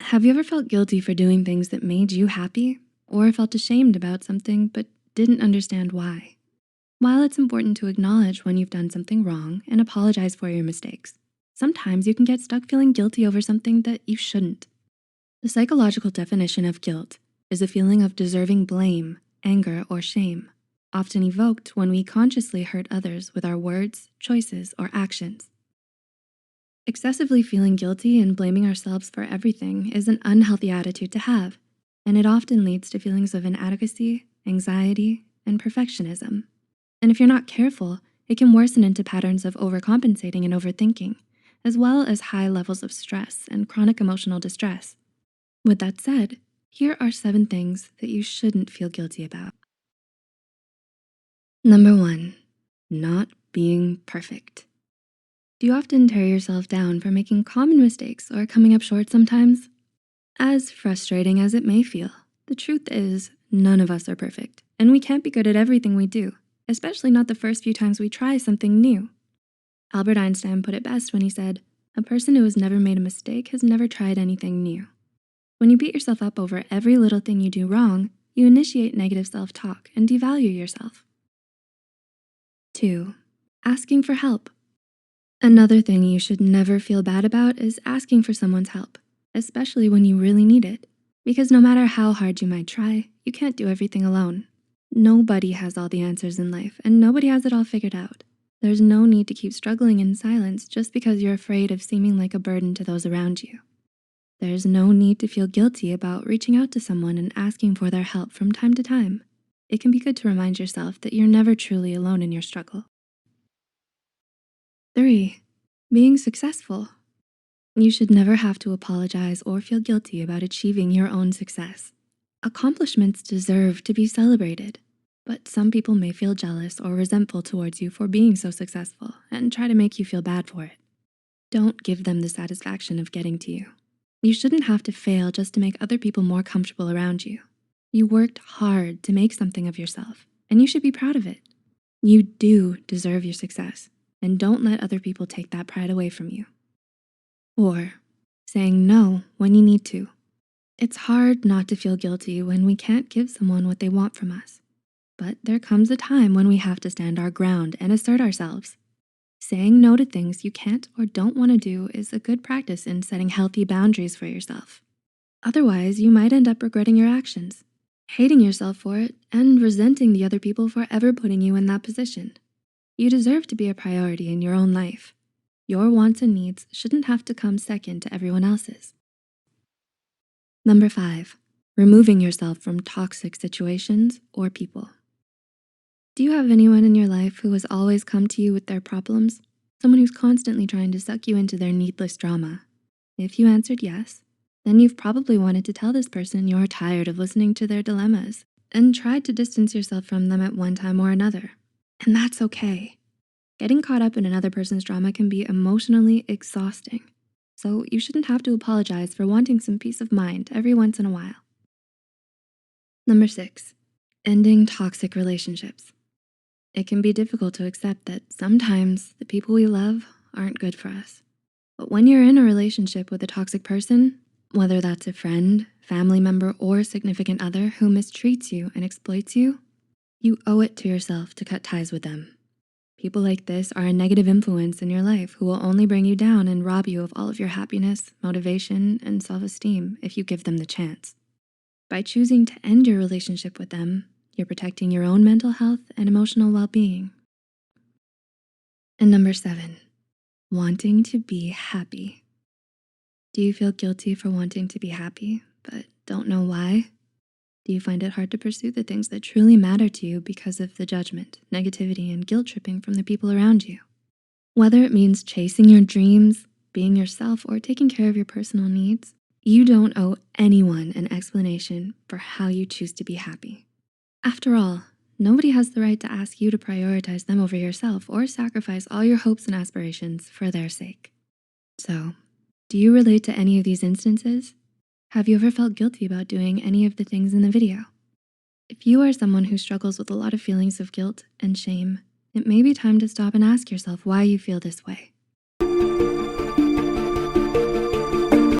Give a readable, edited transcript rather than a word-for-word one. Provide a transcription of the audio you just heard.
Have you ever felt guilty for doing things that made you happy? Or felt ashamed about something but didn't understand why? While it's important to acknowledge when you've done something wrong and apologize for your mistakes, sometimes you can get stuck feeling guilty over something that you shouldn't. The psychological definition of guilt is a feeling of deserving blame, anger, or shame, often evoked when we consciously hurt others with our words, choices, or actions. Excessively feeling guilty and blaming ourselves for everything is an unhealthy attitude to have, and it often leads to feelings of inadequacy, anxiety, and perfectionism. And if you're not careful, it can worsen into patterns of overcompensating and overthinking, as well as high levels of stress and chronic emotional distress. With that said, here are 7 things that you shouldn't feel guilty about. Number 1, not being perfect. Do you often tear yourself down for making common mistakes or coming up short sometimes? As frustrating as it may feel, the truth is none of us are perfect, and we can't be good at everything we do, especially not the first few times we try something new. Albert Einstein put it best when he said, "A person who has never made a mistake has never tried anything new." When you beat yourself up over every little thing you do wrong, you initiate negative self-talk and devalue yourself. 2, asking for help. Another thing you should never feel bad about is asking for someone's help, especially when you really need it. Because no matter how hard you might try, you can't do everything alone. Nobody has all the answers in life, and nobody has it all figured out. There's no need to keep struggling in silence just because you're afraid of seeming like a burden to those around you. There's no need to feel guilty about reaching out to someone and asking for their help from time to time. It can be good to remind yourself that you're never truly alone in your struggle. 3, being successful. You should never have to apologize or feel guilty about achieving your own success. Accomplishments deserve to be celebrated, but some people may feel jealous or resentful towards you for being so successful and try to make you feel bad for it. Don't give them the satisfaction of getting to you. You shouldn't have to fail just to make other people more comfortable around you. You worked hard to make something of yourself, and you should be proud of it. You do deserve your success, and don't let other people take that pride away from you. 4, saying no when you need to. It's hard not to feel guilty when we can't give someone what they want from us. But there comes a time when we have to stand our ground and assert ourselves. Saying no to things you can't or don't want to do is a good practice in setting healthy boundaries for yourself. Otherwise, you might end up regretting your actions, hating yourself for it, and resenting the other people for ever putting you in that position. You deserve to be a priority in your own life. Your wants and needs shouldn't have to come second to everyone else's. Number 5, removing yourself from toxic situations or people. Do you have anyone in your life who has always come to you with their problems? Someone who's constantly trying to suck you into their needless drama? If you answered yes, then you've probably wanted to tell this person you're tired of listening to their dilemmas and tried to distance yourself from them at one time or another. And that's okay. Getting caught up in another person's drama can be emotionally exhausting. So you shouldn't have to apologize for wanting some peace of mind every once in a while. Number 6, ending toxic relationships. It can be difficult to accept that sometimes the people we love aren't good for us. But when you're in a relationship with a toxic person, whether that's a friend, family member, or significant other who mistreats you and exploits you, you owe it to yourself to cut ties with them. People like this are a negative influence in your life who will only bring you down and rob you of all of your happiness, motivation, and self-esteem if you give them the chance. By choosing to end your relationship with them, you're protecting your own mental health and emotional well-being. And number 7, wanting to be happy. Do you feel guilty for wanting to be happy, but don't know why? Do you find it hard to pursue the things that truly matter to you because of the judgment, negativity, and guilt tripping from the people around you? Whether it means chasing your dreams, being yourself, or taking care of your personal needs, you don't owe anyone an explanation for how you choose to be happy. After all, nobody has the right to ask you to prioritize them over yourself or sacrifice all your hopes and aspirations for their sake. So, do you relate to any of these instances? Have you ever felt guilty about doing any of the things in the video? If you are someone who struggles with a lot of feelings of guilt and shame, it may be time to stop and ask yourself why you feel this way.